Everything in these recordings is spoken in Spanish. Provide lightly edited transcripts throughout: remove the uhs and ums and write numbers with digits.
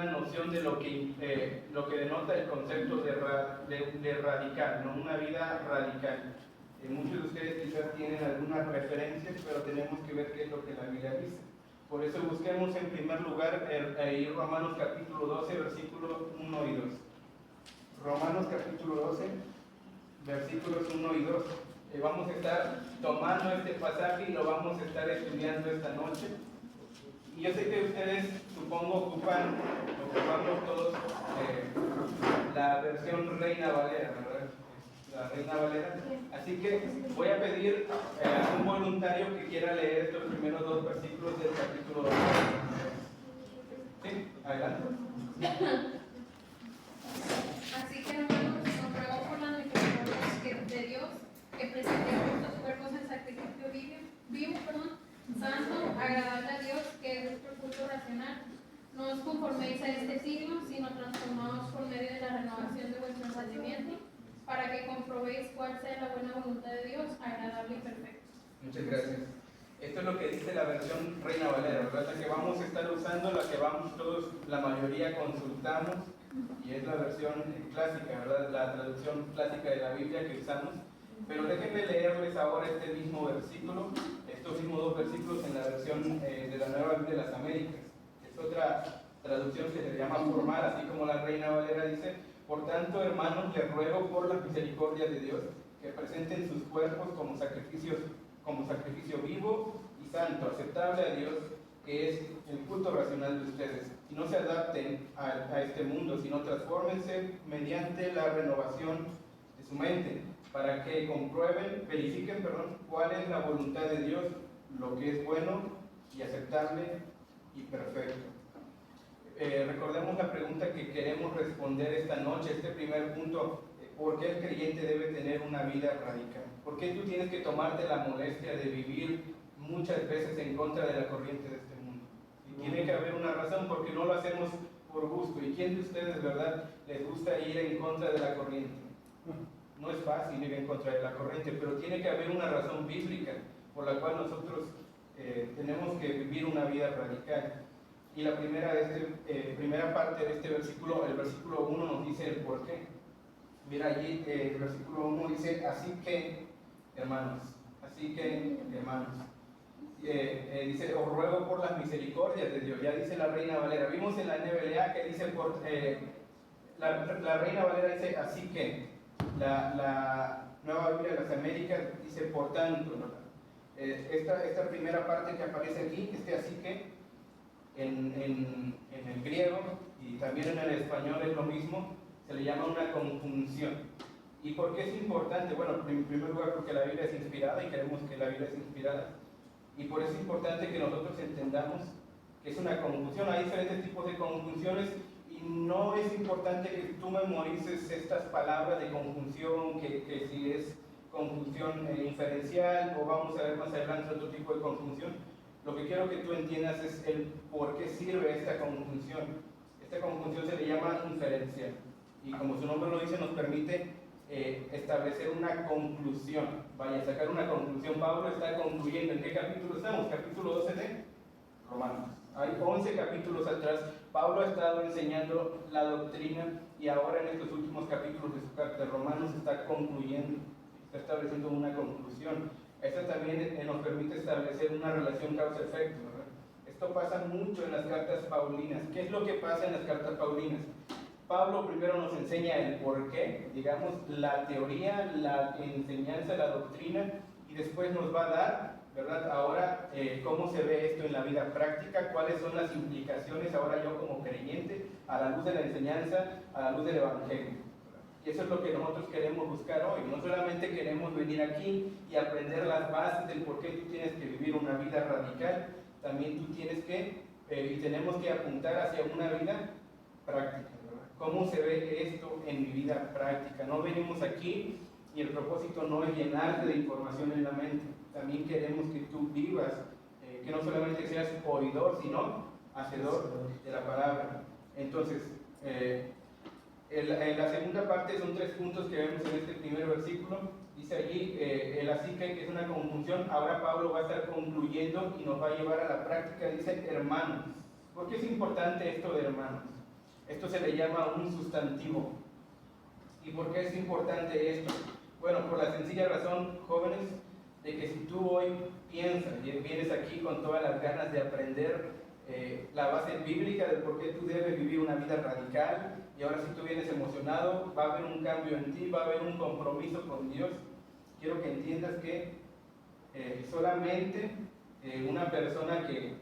una noción de lo que denota el concepto de radical, ¿no? Una vida radical. Muchos de ustedes quizás tienen algunas referencias, pero tenemos que ver qué es lo que la Biblia dice. Por eso busquemos en primer lugar Romanos capítulo 12, versículos 1 y 2. Romanos capítulo 12, versículos 1 y 2. Vamos a estar tomando este pasaje y lo vamos a estar estudiando esta noche. Y yo sé que ustedes, supongo, ocupamos todos la versión Reina Valera, ¿verdad? La Reina Valera. Así que voy a pedir a un voluntario que quiera leer estos primeros dos versículos del capítulo 2. Sí, adelante. Así que, hermanos, os ruego por la misericordia de Dios que presentemos nuestros cuerpos en sacrificio vivo, santo, agradable a Dios, que es nuestro culto racional. No os conforméis a este siglo, sino transformaos por medio de la renovación de vuestro entendimiento, para que comprobéis cuál sea la buena voluntad de Dios, agradable y perfecta. Muchas gracias. Esto es lo que dice la versión Reina Valera, ¿verdad? La que vamos a estar usando, la que vamos todos, la mayoría consultamos, y es la versión clásica, ¿verdad? La traducción clásica de la Biblia que usamos. Pero déjenme leerles ahora este mismo versículo, estos mismos dos versículos en la versión de la Nueva Biblia de las Américas. Es otra traducción que se llama formal, así como la Reina Valera dice: por tanto, hermanos, les ruego por la misericordia de Dios que presenten sus cuerpos como sacrificio vivo y santo, aceptable a Dios, que es el culto racional de ustedes. Y no se adapten a este mundo, sino transfórmense mediante la renovación de su mente, para que verifiquen, cuál es la voluntad de Dios, lo que es bueno y aceptable y perfecto. Recordemos la pregunta que queremos responder esta noche, este primer punto: ¿por qué el creyente debe tener una vida radical? ¿Por qué tú tienes que tomarte la molestia de vivir muchas veces en contra de la corriente de este mundo? Y tiene que haber una razón, porque no lo hacemos por gusto. ¿Y quién de ustedes, verdad, les gusta ir en contra de la corriente? No es fácil ir en contra de la corriente, pero tiene que haber una razón bíblica por la cual nosotros tenemos que vivir una vida radical. Y la primera parte de este versículo, el versículo 1, nos dice el por qué. Mira allí, el versículo 1 dice: así que, hermanos, dice: os ruego por las misericordias de Dios. Ya dice la Reina Valera. Vimos en la NBLA que dice la Reina Valera dice así que. La Nueva Biblia de las Américas dice por tanto, ¿no? Esta primera parte que aparece aquí, así que en el griego y también en el español es lo mismo, se le llama una conjunción. ¿Y por qué es importante? Bueno, en primer lugar porque la Biblia es inspirada y creemos que la Biblia es inspirada, y por eso es importante que nosotros entendamos que es una conjunción. Hay diferentes tipos de conjunciones y no es importante que tú memorices estas palabras de conjunción, que si es conjunción inferencial, o vamos a ver más adelante otro tipo de conjunción. Lo que quiero que tú entiendas es el por qué sirve esta conjunción. Esta conjunción se le llama inferencial, y como su nombre lo dice, nos permite establecer una conclusión. Vaya, sacar una conclusión. Pablo está concluyendo. ¿En qué capítulo estamos? Capítulo 12 de Romanos. Hay 11 capítulos atrás. Pablo ha estado enseñando la doctrina, y ahora en estos últimos capítulos de su carta de Romanos está concluyendo, está estableciendo una conclusión. Esto también nos permite establecer una relación causa-efecto, ¿verdad? Esto pasa mucho en las cartas paulinas. ¿Qué es lo que pasa en las cartas paulinas? Pablo primero nos enseña el porqué, digamos, la teoría, la enseñanza, la doctrina, y después nos va a dar, ¿verdad?, ahora cómo se ve esto en la vida práctica, cuáles son las implicaciones ahora yo como creyente, a la luz de la enseñanza, a la luz del Evangelio. Y eso es lo que nosotros queremos buscar hoy. No solamente queremos venir aquí y aprender las bases del por qué tú tienes que vivir una vida radical, también tú tienes que, y tenemos que apuntar hacia una vida práctica, ¿verdad? ¿Cómo se ve esto en mi vida práctica? No venimos aquí y el propósito no es llenarte de información en la mente. También queremos que tú vivas, que no solamente seas oidor, sino hacedor de la palabra. Entonces, en la segunda parte son 3 puntos que vemos en este primer versículo. Dice allí el así que es una conjunción. Ahora Pablo va a estar concluyendo y nos va a llevar a la práctica. Dice hermanos. ¿Por qué es importante esto de hermanos? Esto se le llama un sustantivo. ¿Y por qué es importante esto? Bueno, por la sencilla razón, jóvenes, de que si tú hoy piensas y vienes aquí con todas las ganas de aprender la base bíblica de por qué tú debes vivir una vida radical, y ahora si tú vienes emocionado, va a haber un cambio en ti, va a haber un compromiso con Dios. Quiero que entiendas que solamente una persona que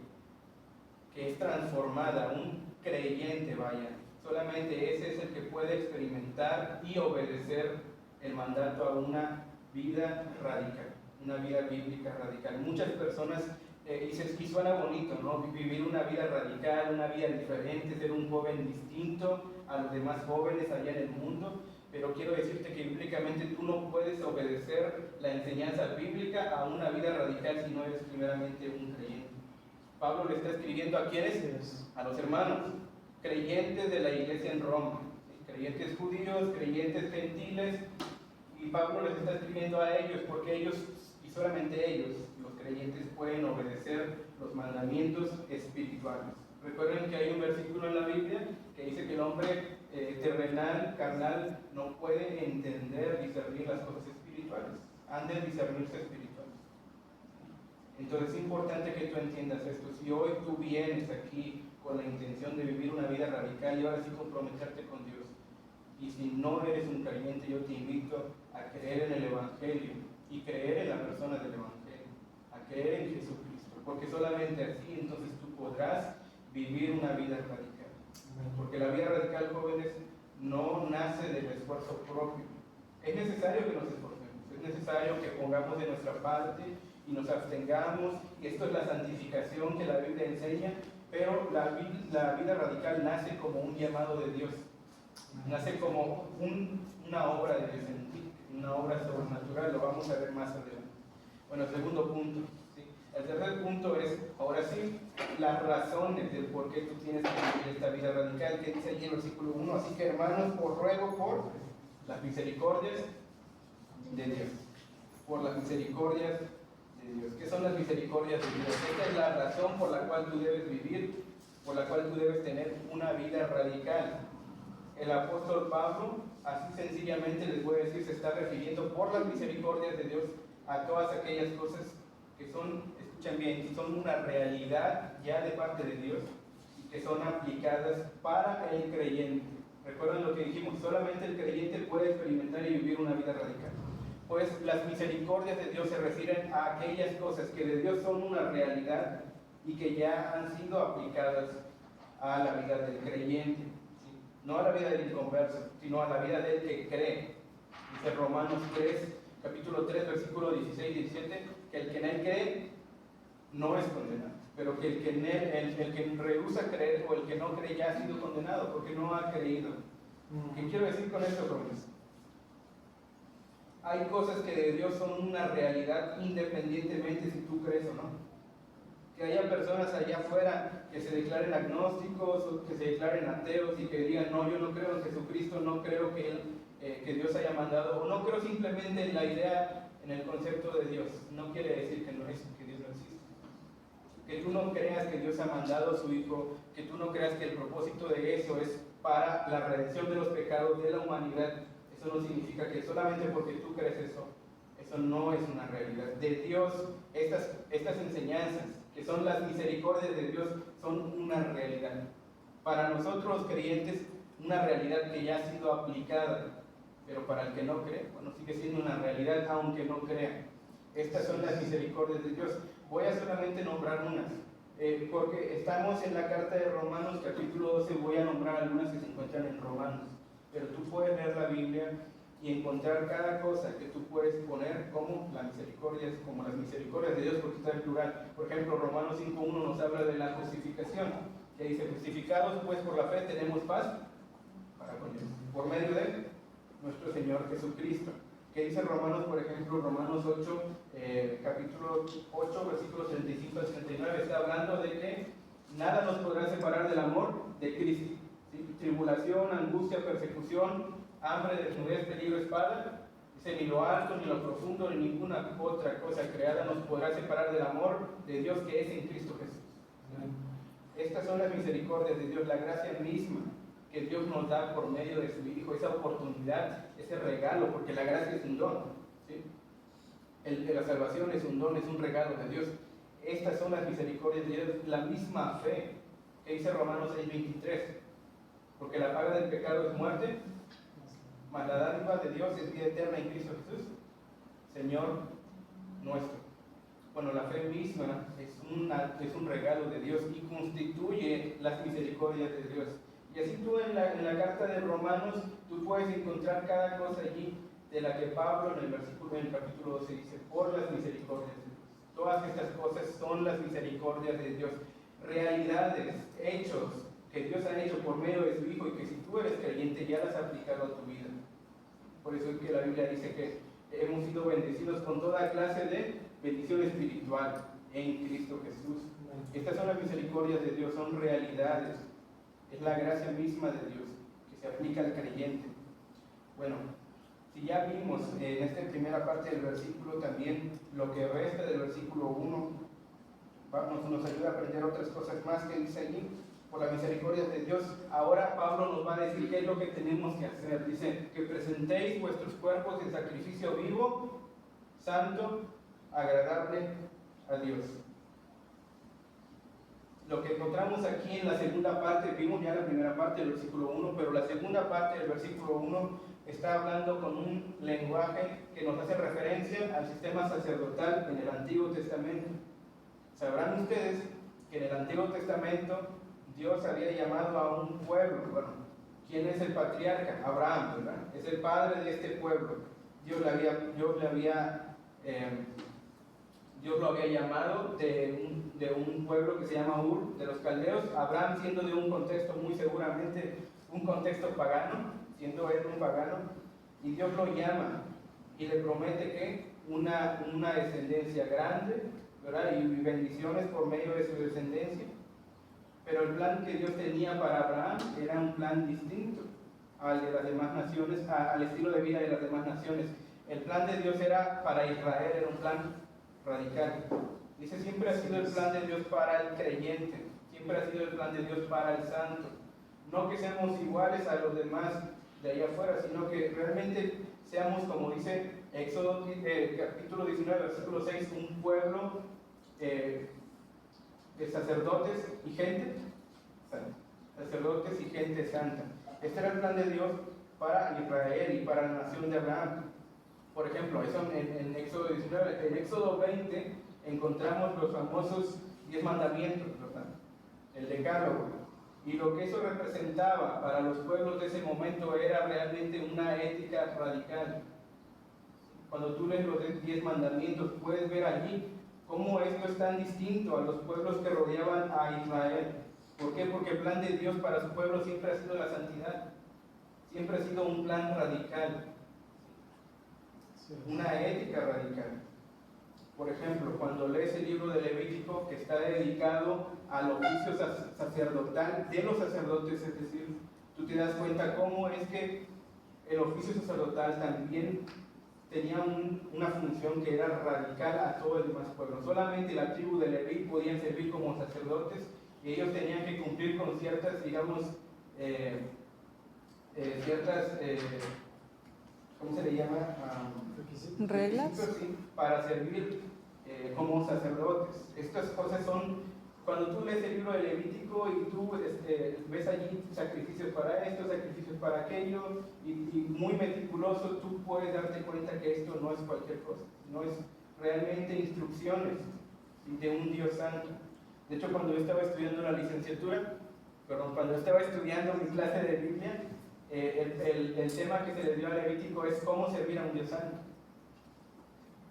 es transformada, un creyente, vaya, solamente ese es el que puede experimentar y obedecer el mandato a una vida radical, una vida bíblica radical. Muchas personas y suena bonito, ¿no? Vivir una vida radical, una vida diferente, ser un joven distinto a los demás jóvenes allá en el mundo, pero quiero decirte que bíblicamente tú no puedes obedecer la enseñanza bíblica a una vida radical si no eres primeramente un creyente. Pablo le está escribiendo a quiénes, a los hermanos, creyentes de la iglesia en Roma, creyentes judíos, creyentes gentiles, y Pablo les está escribiendo a ellos porque ellos, y solamente ellos, los creyentes, pueden obedecer los mandamientos espirituales. Recuerden que hay un versículo en la Biblia que dice que el hombre terrenal, carnal, no puede entender, discernir las cosas espirituales, han de discernirse espirituales. Entonces es importante que tú entiendas esto. Si hoy tú vienes aquí con la intención de vivir una vida radical y ahora sí comprometerte con Dios, y si no eres un creyente, yo te invito a creer en el Evangelio y creer en la persona del Evangelio, a creer en Jesucristo, porque solamente así entonces tú podrás vivir una vida radical. Porque la vida radical, jóvenes, no nace del esfuerzo propio. Es necesario que nos esforcemos, es necesario que pongamos de nuestra parte y nos abstengamos, y esto es la santificación que la Biblia enseña, pero la vida radical nace como un llamado de Dios, nace como una obra de Dios en ti, una obra sobrenatural, lo vamos a ver más adelante. Bueno, segundo punto. ¿Sí? El tercer punto es, ahora sí, las razones del por qué tú tienes que vivir esta vida radical, que dice allí en el versículo 1, así que hermanos, os ruego por las misericordias de Dios, por las misericordias de Dios. ¿Qué son las misericordias de Dios? Esta es la razón por la cual tú debes vivir, por la cual tú debes tener una vida radical. El apóstol Pablo, así sencillamente les voy a decir, se está refiriendo por las misericordias de Dios a todas aquellas cosas que son, escuchen bien, que son una realidad ya de parte de Dios y que son aplicadas para el creyente. Recuerden lo que dijimos, solamente el creyente puede experimentar y vivir una vida radical. Pues las misericordias de Dios se refieren a aquellas cosas que de Dios son una realidad y que ya han sido aplicadas a la vida del creyente. No a la vida del inconverso, sino a la vida del que cree. Dice Romanos 3, capítulo 3, versículo 16 y 17, que el que en él cree no es condenado, pero que el que rehúsa creer o el que no cree ya ha sido condenado porque no ha creído. ¿Qué quiero decir con esto, jóvenes? Hay cosas que de Dios son una realidad independientemente si tú crees o no. Que haya personas allá afuera que se declaren agnósticos o que se declaren ateos y que digan, no, yo no creo en Jesucristo, no creo que Dios haya mandado, o no creo simplemente en la idea, en el concepto de Dios. No quiere decir que Dios no existe. Que tú no creas que Dios ha mandado a su Hijo, que tú no creas que el propósito de eso es para la redención de los pecados de la humanidad. Eso no significa que solamente porque tú crees eso no es una realidad. De Dios, estas enseñanzas, que son las misericordias de Dios, son una realidad. Para nosotros creyentes, una realidad que ya ha sido aplicada, pero para el que no cree, bueno, sigue siendo una realidad aunque no crea. Estas son las misericordias de Dios. Voy a solamente nombrar unas, porque estamos en la carta de Romanos, capítulo 12, voy a nombrar algunas que se encuentran en Romanos, pero tú puedes leer la Biblia y encontrar cada cosa que tú puedes poner como las misericordias de Dios, porque está en plural. Por ejemplo, Romanos 5.1 nos habla de la justificación, que dice, justificados pues por la fe tenemos paz para con Dios, por medio de nuestro Señor Jesucristo. Que dice Romanos, por ejemplo, Romanos 8, capítulo 8, versículos 35 al 39, está hablando de que nada nos podrá separar del amor de Cristo. ¿Sí? Tribulación, angustia, persecución, hambre, desnudez, peligro, espada. Dice, ni lo alto, ni lo profundo, ni ninguna otra cosa creada nos podrá separar del amor de Dios que es en Cristo Jesús. Estas son las misericordias de Dios, la gracia misma que Dios nos da por medio de su Hijo, esa oportunidad, ese regalo, porque la gracia es un don, ¿sí? La salvación es un don, es un regalo de Dios. Estas son las misericordias de Dios, la misma fe que dice Romanos 6:23, porque la paga del pecado es muerte, mas la dádiva de Dios es vida eterna en Cristo Jesús, Señor nuestro. Bueno, la fe misma es un regalo de Dios y constituye las misericordias de Dios. Y así tú en la carta de Romanos, tú puedes encontrar cada cosa allí de la que Pablo en el capítulo 12 dice, por las misericordias de Dios. Todas estas cosas son las misericordias de Dios. Realidades, hechos que Dios ha hecho por medio de su Hijo y que si tú eres creyente ya las has aplicado a tu vida. Por eso es que la Biblia dice que hemos sido bendecidos con toda clase de bendición espiritual en Cristo Jesús. Estas son las misericordias de Dios, son realidades. Es la gracia misma de Dios que se aplica al creyente. Bueno, si ya vimos en esta primera parte del versículo también lo que resta del versículo 1, nos ayuda a aprender otras cosas más que dice allí, por la misericordia de Dios. Ahora Pablo nos va a decir qué es lo que tenemos que hacer. Dice que presentéis vuestros cuerpos en sacrificio vivo, santo, agradable a Dios. Lo que encontramos aquí en la segunda parte, vimos ya la primera parte del versículo 1, pero la segunda parte del versículo 1 está hablando con un lenguaje que nos hace referencia al sistema sacerdotal en el Antiguo Testamento. Sabrán ustedes que en el Antiguo Testamento Dios había llamado a un pueblo. Bueno, ¿quién es el patriarca? Abraham, ¿verdad? Es el padre de este pueblo. Dios lo había llamado de un pueblo que se llama Ur, de los caldeos. Abraham, siendo de un contexto muy seguramente, un contexto pagano, siendo él un pagano, y Dios lo llama y le promete que una descendencia grande, ¿verdad? Y bendiciones por medio de su descendencia. Pero el plan que Dios tenía para Abraham era un plan distinto al de las demás naciones, al estilo de vida de las demás naciones. El plan de Dios era para Israel, era un plan radical. Dice, siempre ha sido el plan de Dios para el creyente, siempre ha sido el plan de Dios para el santo. No que seamos iguales a los demás de allá afuera, sino que realmente seamos, como dice Éxodo capítulo 19, versículo 6, un pueblo de sacerdotes y gente santa. Sacerdotes y gente santa. Este era el plan de Dios para Israel y para la nación de Abraham. Por ejemplo, eso en Éxodo 19. En Éxodo 20 encontramos los famosos 10 mandamientos, ¿verdad? El decálogo. Y lo que eso representaba para los pueblos de ese momento era realmente una ética radical. Cuando tú lees los 10 mandamientos, puedes ver allí cómo esto es tan distinto a los pueblos que rodeaban a Israel. ¿Por qué? Porque el plan de Dios para su pueblo siempre ha sido la santidad. Siempre ha sido un plan radical. Una ética radical. Por ejemplo, cuando lees el libro de Levítico, que está dedicado al oficio sacerdotal de los sacerdotes, es decir, tú te das cuenta cómo es que el oficio sacerdotal también tenía una función que era radical a todo el demás pueblo. Solamente la tribu de Leví podían servir como sacerdotes y ellos tenían que cumplir con ciertas, digamos, ¿cómo se le llama? ¿Reglas? Sí, para servir como sacerdotes. Estas cosas son, cuando tú lees el libro de Levítico y tú ves allí sacrificios para esto, sacrificios para aquello, y muy meticuloso, tú puedes darte cuenta que esto no es cualquier cosa, no es realmente instrucciones de un Dios santo. De hecho, cuando yo estaba estudiando la licenciatura, cuando estaba estudiando mi clase de Biblia, el tema que se le dio a Levítico es cómo servir a un Dios santo.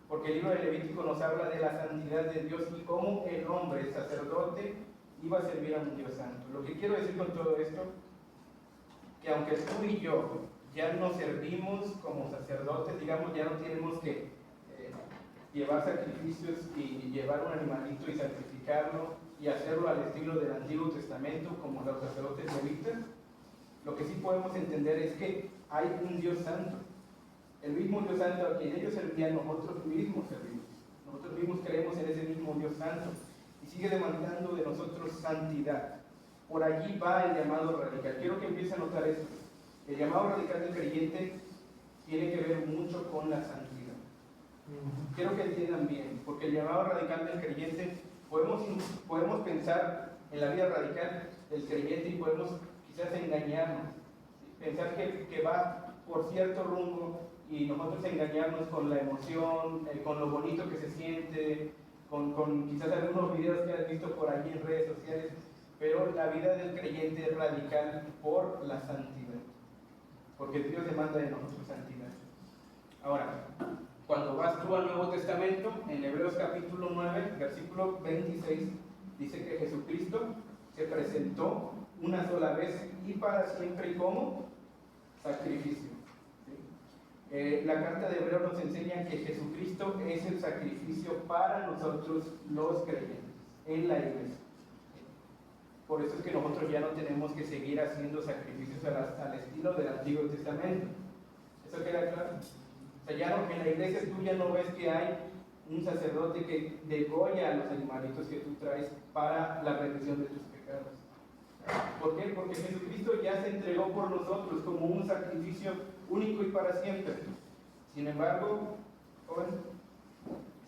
Porque el libro de Levítico nos habla de la santidad de Dios y cómo el hombre, el sacerdote, iba a servir a un Dios santo. Lo que quiero decir con todo esto, que aunque tú y yo ya no servimos como sacerdotes, digamos, ya no tenemos que llevar sacrificios y llevar un animalito y sacrificarlo y hacerlo al estilo del Antiguo Testamento como los sacerdotes levitas, lo que sí podemos entender es que hay un Dios santo. El mismo Dios santo a quien ellos servían, nosotros mismos servimos. Nosotros mismos creemos en ese mismo Dios santo y sigue demandando de nosotros santidad. por allí va el llamado radical. Quiero que empiece a notar esto. El llamado radical del creyente tiene que ver mucho con la santidad. Quiero que entiendan bien, porque el llamado radical del creyente, podemos pensar en la vida radical del creyente y podemos quizás engañarnos, ¿sí? Pensar que va por cierto rumbo y nosotros engañarnos con la emoción, con lo bonito que se siente, con quizás algunos videos que has visto por allí en redes sociales, pero la vida del creyente es radical por la santidad, porque Dios demanda de nosotros santidad. Ahora, cuando vas tú al Nuevo Testamento, en Hebreos capítulo 9, versículo 26, dice que Jesucristo se presentó una sola vez y para siempre como sacrificio. ¿Sí? La carta de Hebreos nos enseña que Jesucristo es el sacrificio para nosotros los creyentes en la iglesia. Por eso es que nosotros ya no tenemos que seguir haciendo sacrificios al estilo del Antiguo Testamento. ¿Eso queda claro? O sea, ya no, en la iglesia tú ya no ves que hay un sacerdote que degolla a los animalitos que tú traes para la remisión de tus pecados. ¿Por qué? Porque Jesucristo ya se entregó por nosotros como un sacrificio único y para siempre. Sin embargo, joven,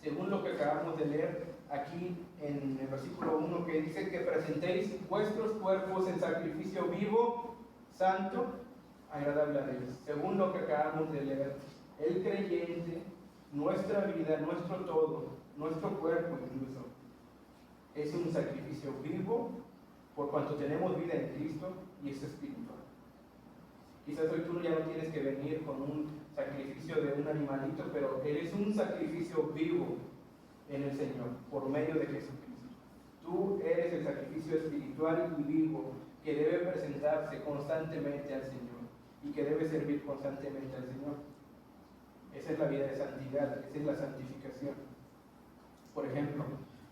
según lo que acabamos de leer aquí en el versículo 1, que dice que presentéis vuestros cuerpos en sacrificio vivo, santo, agradable a Dios. Según lo que acabamos de leer, el creyente, nuestra vida, nuestro todo, nuestro cuerpo incluso, es un sacrificio vivo por cuanto tenemos vida en Cristo y es espiritual. Quizás hoy tú ya no tienes que venir con un sacrificio de un animalito, pero eres un sacrificio vivo en el Señor, por medio de Jesucristo. Tú eres el sacrificio espiritual y vivo que debe presentarse constantemente al Señor y que debe servir constantemente al Señor. Esa es la vida de santidad, esa es la santificación. Por ejemplo,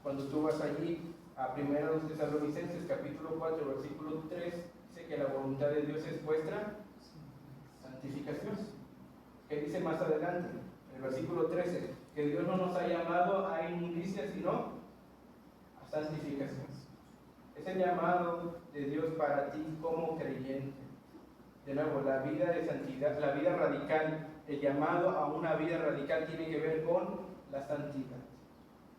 cuando tú vas allí a 1 Tesalonicenses capítulo 4, versículo 3, dice que la voluntad de Dios es vuestra santificación. ¿Qué dice más adelante? En el versículo 13, que Dios no nos ha llamado a inmundicia, sino a santificación. Es el llamado de Dios para ti como creyente. De nuevo, la vida de santidad, la vida radical, el llamado a una vida radical tiene que ver con la santidad.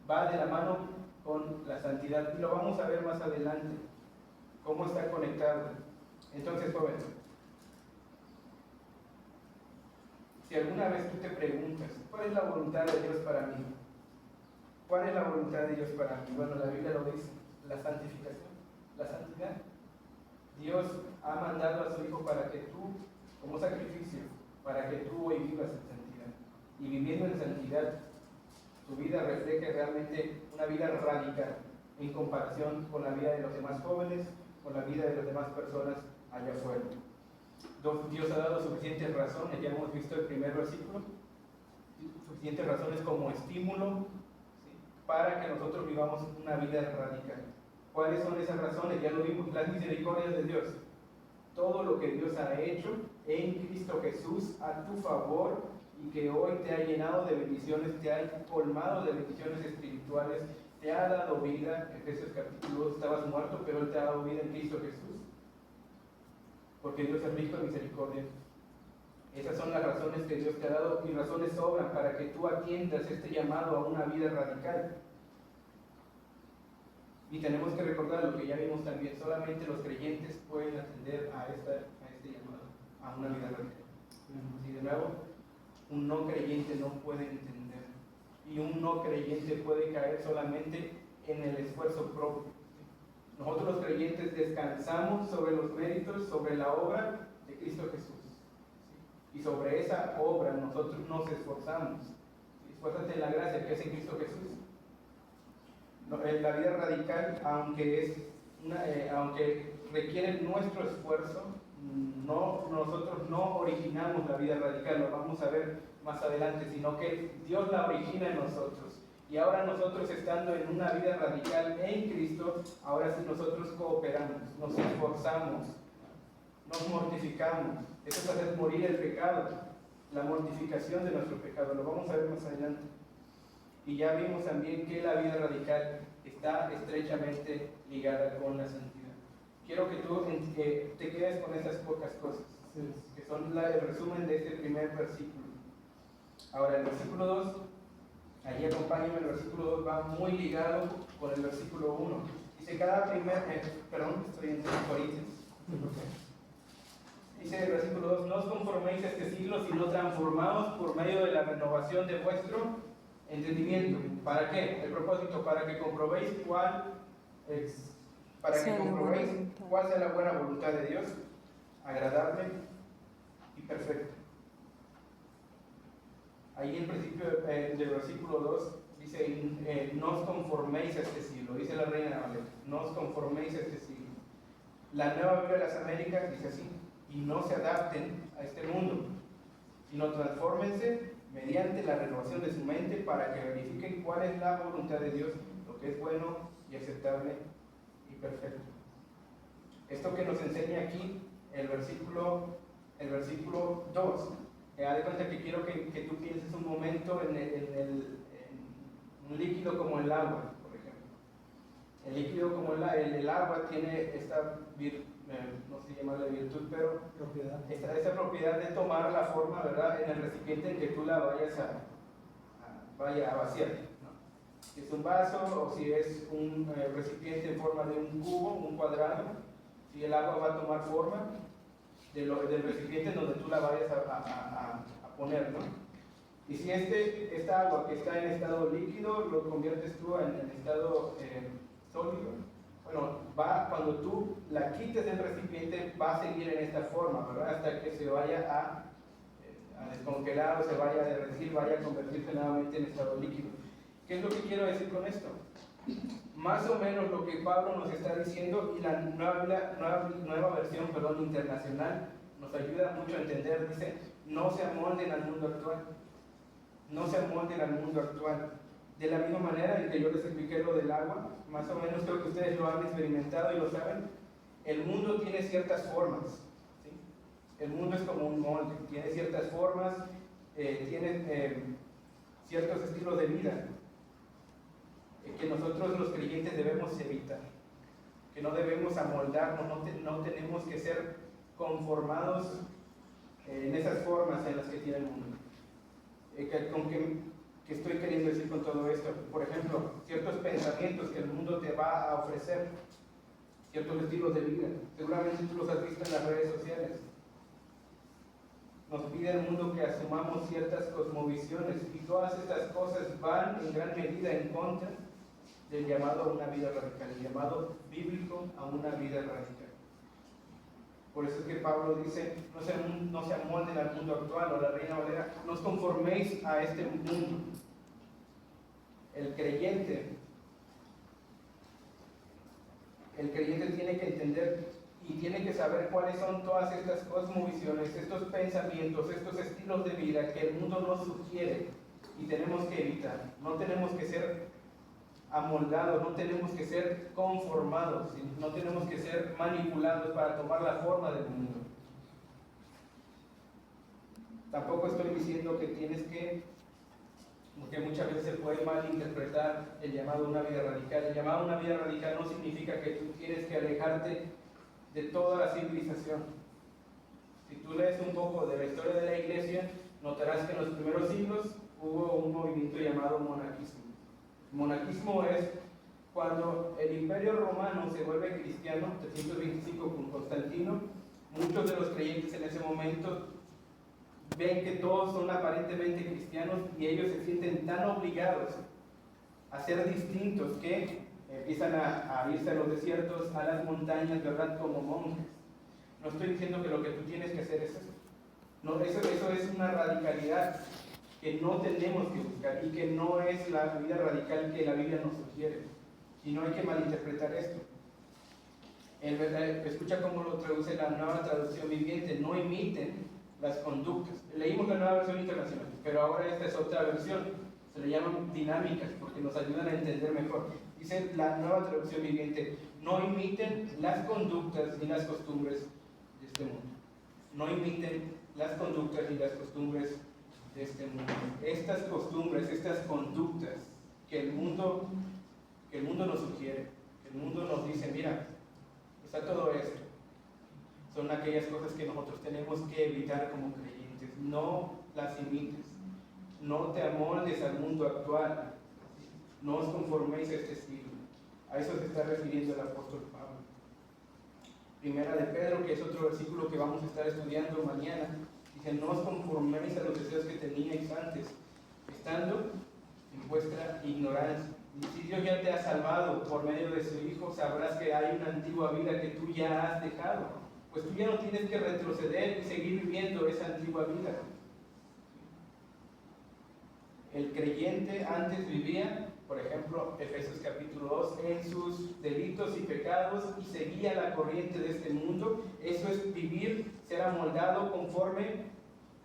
Va de la mano con la santidad y lo vamos a ver más adelante, cómo está conectado. Entonces, joven, si alguna vez tú te preguntas, ¿cuál es la voluntad de Dios para mí? ¿Cuál es la voluntad de Dios para mí? Bueno, la Biblia lo dice, la santificación, la santidad. Dios ha mandado a su Hijo para que tú, como sacrificio, para que tú hoy vivas en santidad. Y viviendo en santidad, tu vida refleje realmente una vida radical en comparación con la vida de los demás jóvenes, con la vida de las demás personas allá afuera. Dios ha dado suficientes razones, ya hemos visto el primer versículo, suficientes razones como estímulo, ¿sí?, para que nosotros vivamos una vida radical. ¿Cuáles son esas razones? Ya lo vimos, las misericordias de Dios. Todo lo que Dios ha hecho en Cristo Jesús a tu favor y que hoy te ha llenado de bendiciones, te ha colmado de bendiciones espirituales, te ha dado vida. Efesios capítulo 2, estabas muerto, pero Él te ha dado vida en Cristo Jesús. Porque Dios es rico en misericordia. Esas son las razones que Dios te ha dado y razones sobran para que tú atiendas este llamado a una vida radical. Y tenemos que recordar lo que ya vimos también, solamente los creyentes pueden atender a este llamado, a una vida radical. Y de nuevo, un no creyente no puede entender. Y un no creyente puede caer solamente en el esfuerzo propio. Nosotros los creyentes descansamos sobre los méritos, sobre la obra de Cristo Jesús. Y sobre esa obra nosotros nos esforzamos. Esfuérzate en la gracia que es en Cristo Jesús. La vida radical, aunque requiere nuestro esfuerzo, nosotros no originamos la vida radical, lo vamos a ver más adelante, sino que Dios la origina en nosotros. Y ahora nosotros, estando en una vida radical en Cristo, ahora sí nosotros cooperamos, nos esforzamos, nos mortificamos. Eso es hacer morir el pecado, la mortificación de nuestro pecado, lo vamos a ver más adelante. Y ya vimos también que la vida radical está estrechamente ligada con la santidad. quiero que tú te quedes con estas pocas cosas, que son el resumen de este primer versículo. Ahora, el versículo 2, allí acompáñame, el versículo 2 va muy ligado con el versículo 1. Dice, estoy en Corintios. Dice el versículo 2, no os conforméis a este siglo, sino transformaos por medio de la renovación de vuestro entendimiento. ¿Para qué? El propósito, para que comprobéis cuál sea la buena voluntad de Dios, agradable y perfecta. Ahí en principio del versículo 2 dice, no os conforméis a este siglo, dice la Reina Valera, no os conforméis a este siglo. La Nueva Biblia de las Américas dice así, y no se adapten a este mundo, sino transfórmense mediante la renovación de su mente para que verifiquen cuál es la voluntad de Dios, lo que es bueno y aceptable y perfecto. Esto que nos enseña aquí el versículo 2, haz de cuenta que quiero que tú pienses un momento en un líquido como el agua, por ejemplo. El líquido como el agua tiene esta no sé llamarle virtud, pero esta propiedad de tomar la forma, ¿verdad?, en el recipiente en que tú la vayas a vaciar, ¿no? Si es un vaso o si es un recipiente en forma de un cubo, un cuadrado, si el agua va a tomar forma del recipiente donde tú la vayas a poner, ¿no? Y si esta agua que está en estado líquido lo conviertes tú en estado sólido, bueno, cuando tú la quites del recipiente va a seguir en esta forma, ¿verdad?, hasta que se vaya a descongelar o se vaya a derretir, vaya a convertirse nuevamente en estado líquido. ¿Qué es lo que quiero decir con esto? Más o menos lo que Pablo nos está diciendo, y la nueva versión internacional nos ayuda mucho a entender. Dice, no se amolden al mundo actual, no se amolden al mundo actual. De la misma manera en que yo les expliqué lo del agua, más o menos creo que ustedes lo han experimentado y lo saben, el mundo tiene ciertas formas, ¿sí? El mundo es como un molde, tiene ciertas formas, tiene ciertos estilos de vida que nosotros los creyentes debemos evitar, que no debemos amoldarnos, no tenemos que ser conformados en esas formas en las que tiene el mundo. ¿Qué estoy queriendo decir con todo esto? Por ejemplo, ciertos pensamientos que el mundo te va a ofrecer, ciertos estilos de vida, seguramente tú los has visto en las redes sociales. Nos pide el mundo que asumamos ciertas cosmovisiones y todas estas cosas van en gran medida en contra del llamado a una vida radical, el llamado bíblico a una vida radical. Por eso es que Pablo dice, no se amolden al mundo actual, o la Reina Valera, no os conforméis a este mundo. El creyente tiene que entender y tiene que saber cuáles son todas estas cosmovisiones, estos pensamientos, estos estilos de vida que el mundo nos sugiere y tenemos que evitar. No tenemos que ser amoldados, no tenemos que ser conformados, no tenemos que ser manipulados para tomar la forma del mundo. Tampoco estoy diciendo que tienes que, porque muchas veces se puede malinterpretar el llamado a una vida radical. El llamado a una vida radical no significa que tú tienes que alejarte de toda la civilización. Si tú lees un poco de la historia de la iglesia, notarás que en los primeros siglos hubo un movimiento llamado monarquismo. El monarquismo es cuando el imperio romano se vuelve cristiano, 325 con Constantino. Muchos de los creyentes en ese momento ven que todos son aparentemente cristianos y ellos se sienten tan obligados a ser distintos que empiezan a irse a los desiertos, a las montañas, ¿verdad?, como monjes. No estoy diciendo que lo que tú tienes que hacer es eso. No, eso es una radicalidad que no tenemos que buscar y que no es la vida radical que la Biblia nos sugiere. Y no hay que malinterpretar esto. Escucha cómo lo traduce la Nueva Traducción Viviente: no imiten las conductas. Leímos la Nueva Versión Internacional, pero ahora esta es otra versión. Se le llaman dinámicas porque nos ayudan a entender mejor. Dice la Nueva Traducción Viviente: no imiten las conductas ni las costumbres de este mundo. No imiten las conductas ni las costumbres de este mundo. Estas costumbres, estas conductas que el mundo nos sugiere, que el mundo nos dice, mira, Está todo esto. Son aquellas cosas que nosotros tenemos que evitar como creyentes. No las imites. No te amoldes al mundo actual. No os conforméis a este siglo. A eso se está refiriendo el apóstol Pablo. Primera de Pedro, que es otro versículo que vamos a estar estudiando mañana, dice: no os conforméis a los deseos que teníais antes, estando en vuestra ignorancia. Y si Dios ya te ha salvado por medio de su Hijo, sabrás que hay una antigua vida que tú ya has dejado. Pues tú ya no tienes que retroceder y seguir viviendo esa antigua vida. El creyente antes vivía, por ejemplo, Efesios capítulo 2, en sus delitos y pecados y seguía la corriente de este mundo. Eso es vivir, ser amoldado conforme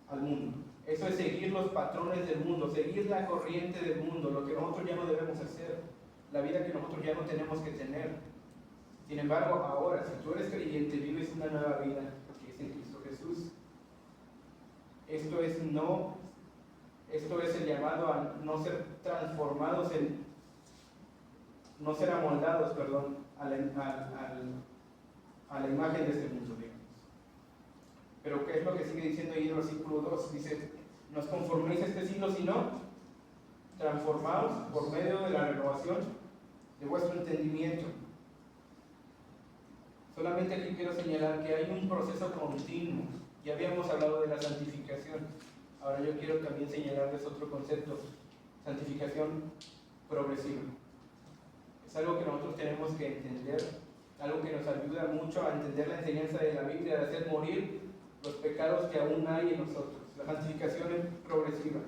al mundo. Eso es seguir los patrones del mundo, seguir la corriente del mundo, lo que nosotros ya no debemos hacer, la vida que nosotros ya no tenemos que tener. Sin embargo, ahora, si tú eres creyente, vives una nueva vida que es en Cristo Jesús. Esto es el llamado a no ser transformados no ser amoldados, perdón, a la imagen de este mundo, digamos. Pero ¿qué es lo que sigue diciendo ahí en el versículo 2? Dice: no os conforméis a este siglo, sino transformaos por medio de la renovación de vuestro entendimiento. Solamente aquí quiero señalar que hay un proceso continuo. Ya habíamos hablado de la santificación. Ahora yo quiero también señalarles otro concepto: santificación progresiva. Es algo que nosotros tenemos que entender, algo que nos ayuda mucho a entender la enseñanza de la Biblia, de hacer morir los pecados que aún hay en nosotros. La santificación es progresiva.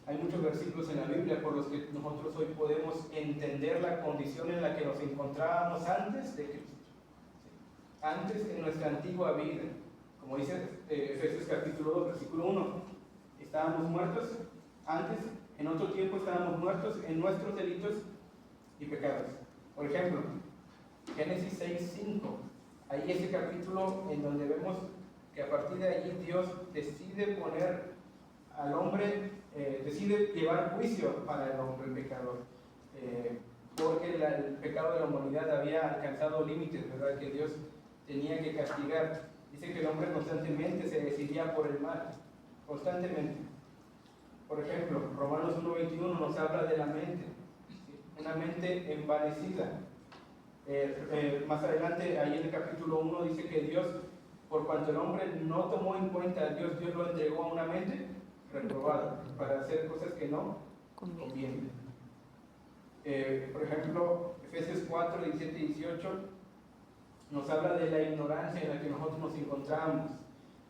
Hay muchos versículos en la Biblia por los que nosotros hoy podemos entender la condición en la que nos encontrábamos antes de Cristo. Antes, en nuestra antigua vida. Como dice Efesios capítulo 2, versículo 1. Estábamos muertos antes, en otro tiempo estábamos muertos en nuestros delitos y pecados. Por ejemplo, Génesis 6:5. Ahí ese capítulo en donde vemos que a partir de allí Dios decide poner al hombre, decide llevar juicio para el hombre pecador, porque el pecado de la humanidad había alcanzado límites, ¿verdad? Que Dios tenía que castigar. Dice que el hombre constantemente se decidía por el mal, constantemente. Por ejemplo, Romanos 1:21 nos habla de la mente, ¿sí? Una mente envanecida. Más adelante, ahí en el capítulo 1 dice que Dios, por cuanto el hombre no tomó en cuenta a Dios, Dios lo entregó a una mente reprobada para hacer cosas que no convienen. Por ejemplo, Efesios 4, 17 y 18 nos habla de la ignorancia en la que nosotros nos encontramos.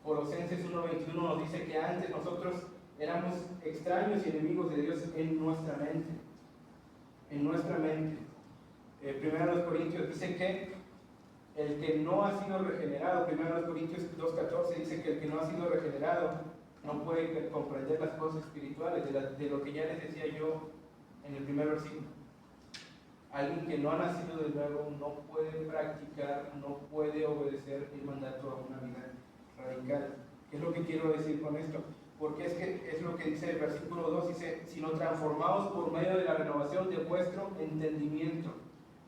Colosenses 1:21 nos dice que antes nosotros éramos extraños y enemigos de Dios en nuestra mente. En nuestra mente. Primero los Corintios dice que el que no ha sido regenerado, primero los Corintios 2:14 dice que el que no ha sido regenerado no puede comprender las cosas espirituales, de lo que ya les decía yo en el primer versículo. Alguien que no ha nacido de nuevo no puede practicar, no puede obedecer el mandato a una vida radical. ¿Qué es lo que quiero decir con esto? Porque es lo que dice el versículo 2, dice: sino transformaos por medio de la renovación de vuestro entendimiento.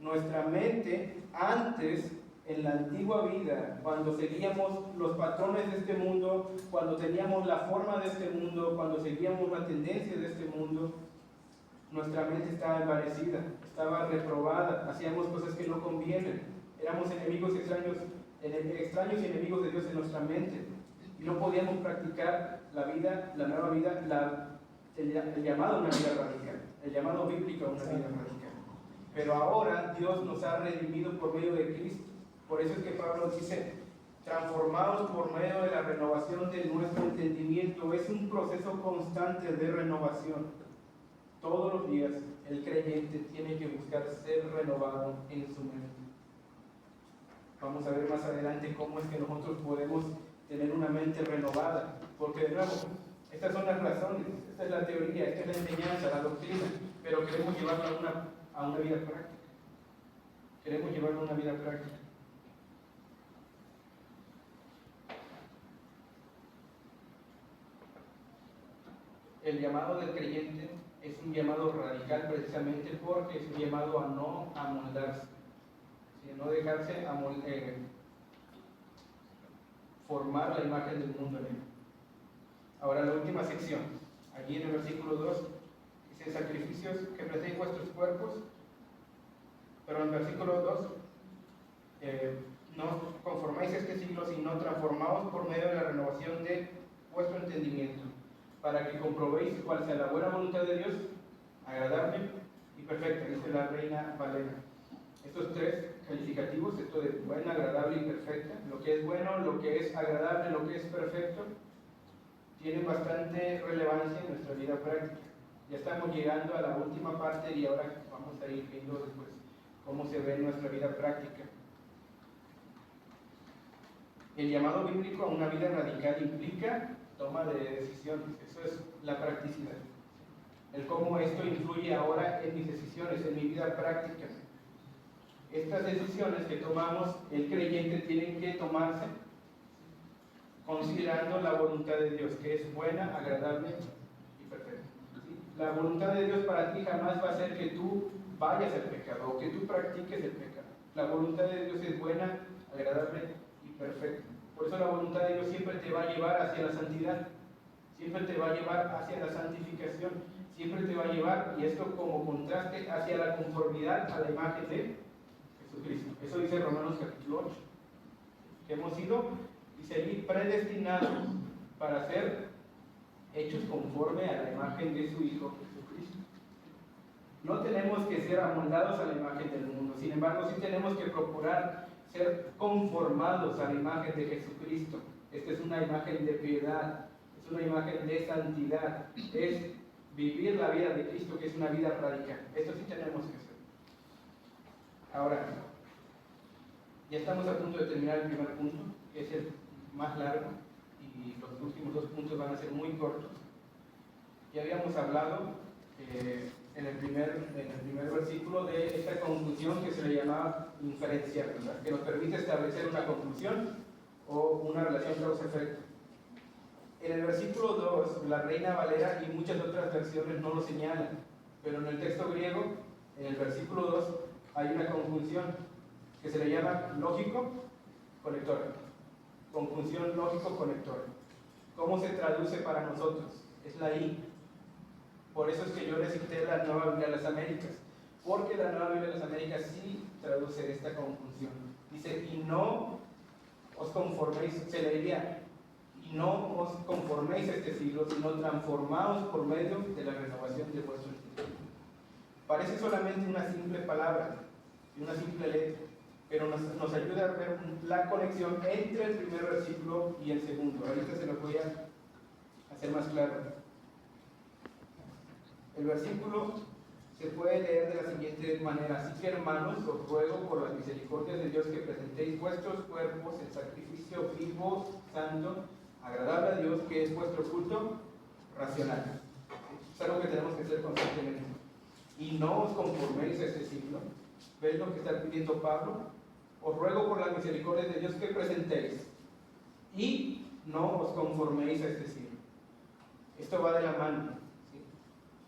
Nuestra mente antes, en la antigua vida, cuando seguíamos los patrones de este mundo, cuando teníamos la forma de este mundo, cuando seguíamos la tendencia de este mundo, nuestra mente estaba envanecida, estaba reprobada, hacíamos cosas que no convienen, éramos enemigos extraños y enemigos de Dios en nuestra mente, y no podíamos practicar la vida, la nueva vida, el llamado a una vida radical, el llamado bíblico a una vida radical. Pero ahora Dios nos ha redimido por medio de Cristo. Por eso es que Pablo dice: transformados por medio de la renovación de nuestro entendimiento. Es un proceso constante de renovación. Todos los días el creyente tiene que buscar ser renovado en su mente. Vamos a ver más adelante cómo es que nosotros podemos tener una mente renovada. Porque de nuevo, estas son las razones, esta es la teoría, esta es la enseñanza, la doctrina, pero queremos llevarla a una vida práctica. Queremos llevarla a una vida práctica. El llamado del creyente es un llamado radical precisamente porque es un llamado a no amoldarse. ¿sí? No dejarse formar la imagen del mundo en él. Ahora la última sección, allí en el versículo 2, dice sacrificios que presentéis vuestros cuerpos, pero en el versículo 2, no conformáis este siglo, sino transformaos por medio de la renovación de vuestro entendimiento, para que comprobéis cuál sea la buena voluntad de Dios, agradable y perfecta, dice la Reina Valera. Estos tres calificativos, esto de buena, agradable y perfecta, lo que es bueno, lo que es agradable, lo que es perfecto, tienen bastante relevancia en nuestra vida práctica. Ya estamos llegando a la última parte y ahora vamos a ir viendo después cómo se ve en nuestra vida práctica. El llamado bíblico a una vida radical implica toma de decisiones, eso es la practicidad. El cómo esto influye ahora en mis decisiones, en mi vida práctica. Estas decisiones que tomamos, el creyente tiene que tomarse considerando la voluntad de Dios, que es buena, agradable y perfecta. ¿Sí? La voluntad de Dios para ti jamás va a ser que tú vayas al pecado o que tú practiques el pecado. La voluntad de Dios es buena, agradable y perfecta. Por eso la voluntad de Dios siempre te va a llevar hacia la santidad, siempre te va a llevar hacia la santificación, siempre te va a llevar, y esto como contraste, hacia la conformidad a la imagen de Jesucristo. Eso dice Romanos capítulo 8, que hemos sido, dice allí, predestinados para ser hechos conforme a la imagen de su Hijo Jesucristo. No tenemos que ser amoldados a la imagen del mundo, sin embargo sí tenemos que procurar ser conformados a la imagen de Jesucristo. Esta es una imagen de piedad, es una imagen de santidad, es vivir la vida de Cristo, que es una vida radical. Esto sí tenemos que hacer. Ahora, ya estamos a punto de terminar el primer punto, que es el más largo, y los últimos dos puntos van a ser muy cortos. Ya habíamos hablado en el primer versículo de esta conclusión que se le llamaba inferencial, ¿verdad? Que nos permite establecer una conclusión o una relación causa-efecto. En el versículo 2, la Reina Valera y muchas otras versiones no lo señalan, pero en el texto griego, en el versículo 2, hay una conjunción que se le llama lógico-conectora. Conjunción lógico-conectora. ¿Cómo se traduce para nosotros? Es la I. Por eso es que yo necesité la Nueva Biblia de las Américas, porque la Nueva Biblia de las Américas sí traduce esta conjunción. Dice, y no os conforméis, se leería, y no os conforméis a este siglo, sino transformaos por medio de la renovación de vuestro entendimiento. Parece solamente una simple palabra, una simple letra, pero nos ayuda a ver la conexión entre el primer versículo y el segundo. Ahorita se lo voy a hacer más claro. El versículo se puede leer de la siguiente manera: así que, hermanos, os ruego por las misericordias de Dios que presentéis vuestros cuerpos en sacrificio vivo, santo, agradable a Dios, que es vuestro culto racional. Es algo que tenemos que hacer constantemente. Y no os conforméis a este siglo. ¿Ves lo que está pidiendo Pablo? Os ruego por las misericordias de Dios que presentéis y no os conforméis a este siglo. Esto va de la mano.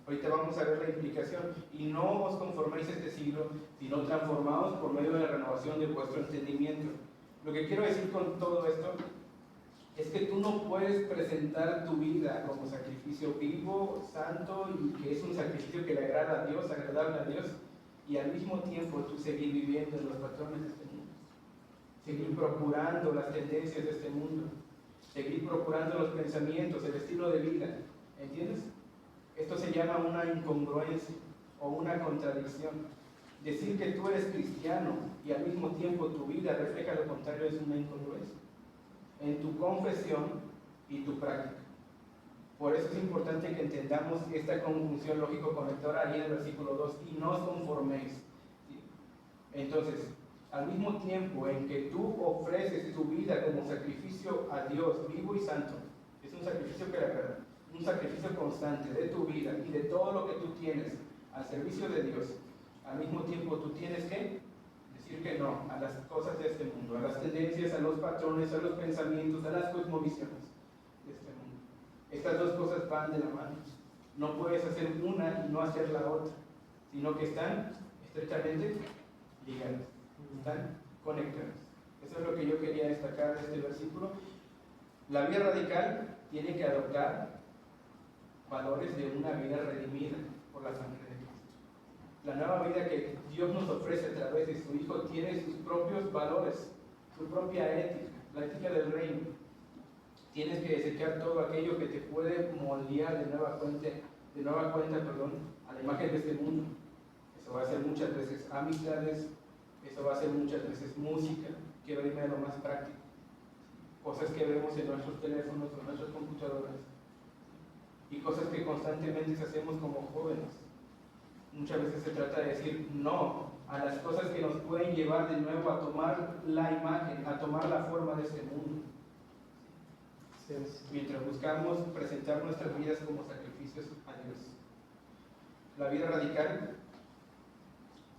Ahorita vamos a ver la implicación. Y no os conforméis a este siglo, sino transformaos por medio de la renovación de vuestro entendimiento. Lo que quiero decir con todo esto es que tú no puedes presentar tu vida como sacrificio vivo, santo, y que es un sacrificio que le agrada a Dios, agradable a Dios, y al mismo tiempo tú seguir viviendo en los patrones de este mundo, seguir procurando las tendencias de este mundo, seguir procurando los pensamientos, el estilo de vida. ¿Entiendes? Esto se llama una incongruencia o una contradicción. Decir que tú eres cristiano y al mismo tiempo tu vida refleja lo contrario es una incongruencia en tu confesión y tu práctica. Por eso es importante que entendamos esta conjunción lógico-conectora ahí en el versículo 2, y no os conforméis. ¿Sí? Entonces, al mismo tiempo en que tú ofreces tu vida como sacrificio a Dios vivo y santo, es un sacrificio que le agrada, un sacrificio constante de tu vida y de todo lo que tú tienes al servicio de Dios, al mismo tiempo tú tienes que decir que no a las cosas de este mundo, a las tendencias, a los patrones, a los pensamientos, a las cosmovisiones de este mundo. Estas dos cosas van de la mano. No puedes hacer una y no hacer la otra, sino que están estrechamente ligadas. Están conectadas. Eso es lo que yo quería destacar de este versículo. La vida radical tiene que adoptar valores de una vida redimida por la sangre de Cristo. La nueva vida que Dios nos ofrece a través de su Hijo tiene sus propios valores, su propia ética, la ética del reino. Tienes que desechar todo aquello que te puede moldear de nueva cuenta, a la imagen de este mundo. Eso va a ser muchas veces amistades, eso va a ser muchas veces música. Quiero irme a lo más práctico. Cosas que vemos en nuestros teléfonos o en nuestras computadoras. Y cosas que constantemente hacemos como jóvenes. Muchas veces se trata de decir no a las cosas que nos pueden llevar de nuevo a tomar la imagen, a tomar la forma de este mundo. Mientras buscamos presentar nuestras vidas como sacrificios a Dios. La vida radical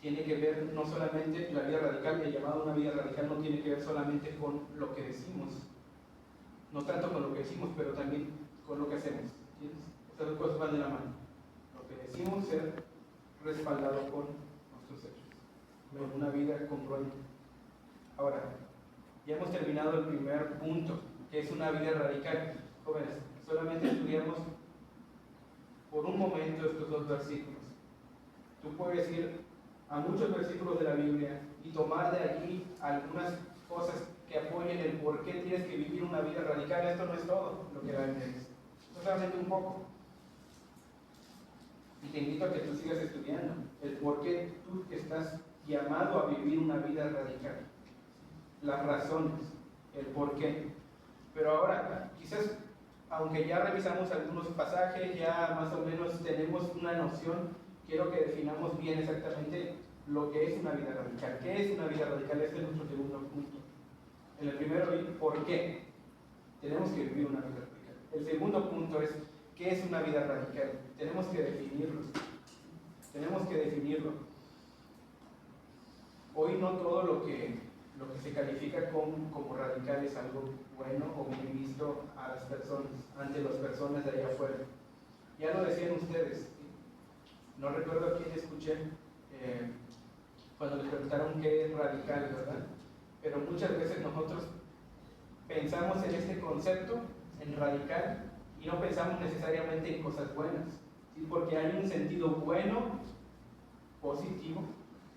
tiene que ver no solamente, la vida radical, el llamado a una vida radical no tiene que ver solamente con lo que decimos, no tanto con lo que decimos, pero también con lo que hacemos. ¿Entiendes? Estas dos cosas van de la mano. Lo que decimos ser respaldado con nuestros hechos, con una vida congruente. Ahora, ya hemos terminado el primer punto, que es una vida radical. Jóvenes, solamente estudiamos por un momento estos dos versículos. Tú puedes ir a muchos versículos de la Biblia y tomar de allí algunas cosas que apoyen el por qué tienes que vivir una vida radical. Esto no es todo lo que la Biblia dice. Esto es solamente un poco. Y te invito a que tú sigas estudiando el por qué tú estás llamado a vivir una vida radical. Las razones, el por qué. Pero ahora, quizás, aunque ya revisamos algunos pasajes, ya más o menos tenemos una noción, quiero que definamos bien exactamente lo que es una vida radical. ¿Qué es una vida radical? Este es nuestro segundo punto. En el primero, ¿por qué tenemos que vivir una vida radical? El segundo punto es, ¿qué es una vida radical? Tenemos que definirlo. Tenemos que definirlo. Hoy no todo lo que se califica como radical es algo bueno o bien visto a las personas, ante las personas de allá afuera. Ya lo decían ustedes, ¿sí? No recuerdo a quién escuché cuando les preguntaron qué es radical, ¿verdad? Pero muchas veces nosotros pensamos en este concepto, en radical, y no pensamos necesariamente en cosas buenas, ¿sí? Porque hay un sentido bueno, positivo,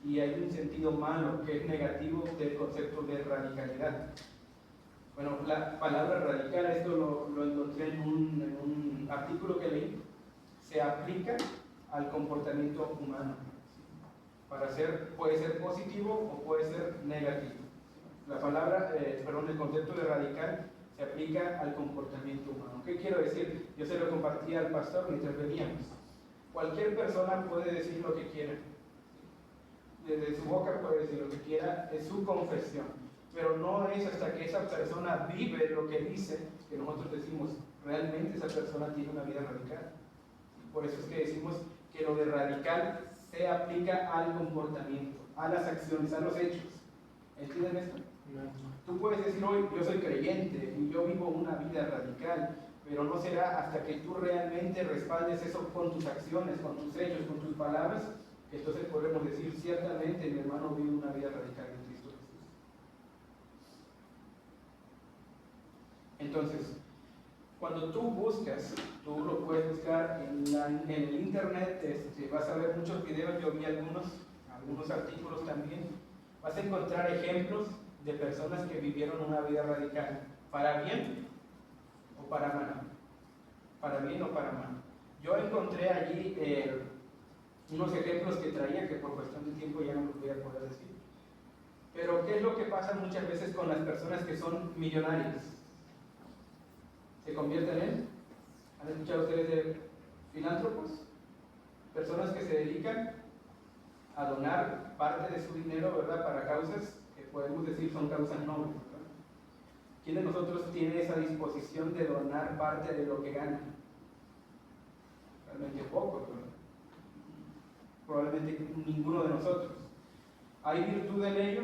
y hay un sentido malo, que es negativo del concepto de radicalidad. Bueno, la palabra radical, esto lo encontré en un artículo que leí, se aplica al comportamiento humano. Puede ser positivo o puede ser negativo. La palabra, el concepto de radical se aplica al comportamiento humano. ¿Qué quiero decir? Yo se lo compartí al pastor mientras veníamos. Cualquier persona puede decir lo que quiera. Desde su boca puede decir lo que quiera, es su confesión. Pero no es hasta que esa persona vive lo que dice que nosotros decimos, realmente esa persona tiene una vida radical. Por eso es que decimos que lo de radical se aplica al comportamiento, a las acciones, a los hechos. ¿Entienden esto? Tú puedes decir hoy, yo soy creyente y yo vivo una vida radical, pero no será hasta que tú realmente respaldes eso con tus acciones, con tus hechos, con tus palabras, que entonces podemos decir, ciertamente mi hermano vive una vida radical en Cristo Jesús. Entonces, cuando tú buscas, tú lo puedes buscar en el internet, vas a ver muchos videos, yo vi algunos artículos también, vas a encontrar ejemplos de personas que vivieron una vida radical, para bien o para mal, para bien o para mal. Yo encontré allí unos ejemplos que traía, que por cuestión de tiempo ya no los voy a poder decir. Pero ¿qué es lo que pasa muchas veces con las personas que son millonarias? ¿Se convierten en? ¿Han escuchado ustedes de filántropos? Personas que se dedican a donar parte de su dinero, ¿verdad?, para causas que podemos decir son causas nobles, ¿verdad? ¿Quién de nosotros tiene esa disposición de donar parte de lo que gana? Realmente pocos, ¿verdad? Probablemente ninguno de nosotros. ¿Hay virtud en ello?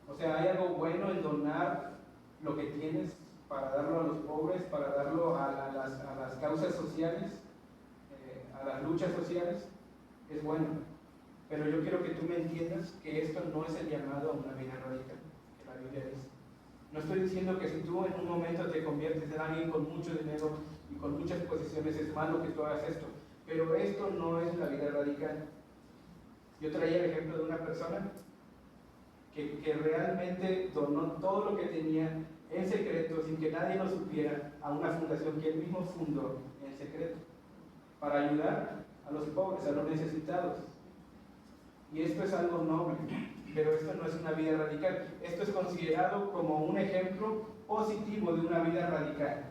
O sea, ¿hay algo bueno en donar lo que tienes para darlo a los pobres, para darlo a las causas sociales, a las luchas sociales? Es bueno. Pero yo quiero que tú me entiendas que esto no es el llamado a una vida radical, que la Biblia dice. No estoy diciendo que si tú en un momento te conviertes en alguien con mucho dinero y con muchas posesiones es malo que tú hagas esto, pero esto no es la vida radical. Yo traía el ejemplo de una persona que realmente donó todo lo que tenía en secreto, sin que nadie lo supiera, a una fundación que él mismo fundó en secreto, para ayudar a los pobres, a los necesitados. Y esto es algo noble, pero esto no es una vida radical. Esto es considerado como un ejemplo positivo de una vida radical.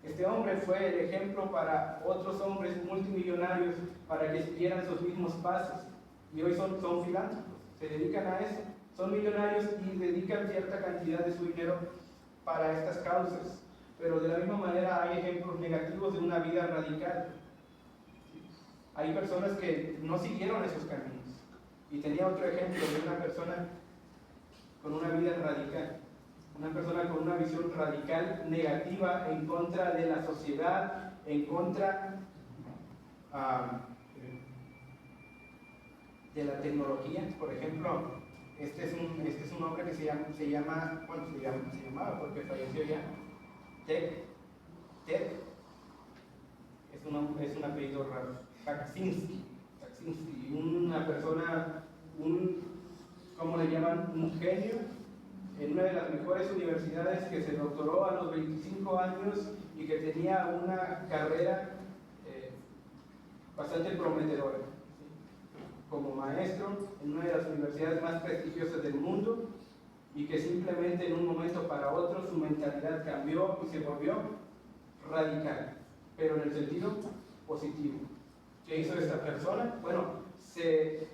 Este hombre fue el ejemplo para otros hombres multimillonarios para que siguieran sus mismos pasos. Y hoy son filántropos, se dedican a eso. Son millonarios y dedican cierta cantidad de su dinero para estas causas. Pero de la misma manera hay ejemplos negativos de una vida radical. Hay personas que no siguieron esos caminos. Y tenía otro ejemplo de una persona con una vida radical. Una persona con una visión radical negativa en contra de la sociedad, en contra de la tecnología. Por ejemplo, este es un hombre que se llamaba porque falleció ya, Ted, es un apellido raro, Kaczynski, una persona, ¿cómo le llaman? Un genio, en una de las mejores universidades, que se doctoró a los 25 años y que tenía una carrera bastante prometedora, ¿sí? Como maestro en una de las universidades más prestigiosas del mundo, y que simplemente en un momento para otro su mentalidad cambió y se volvió radical, pero en el sentido positivo. ¿Qué hizo esta persona? Bueno, se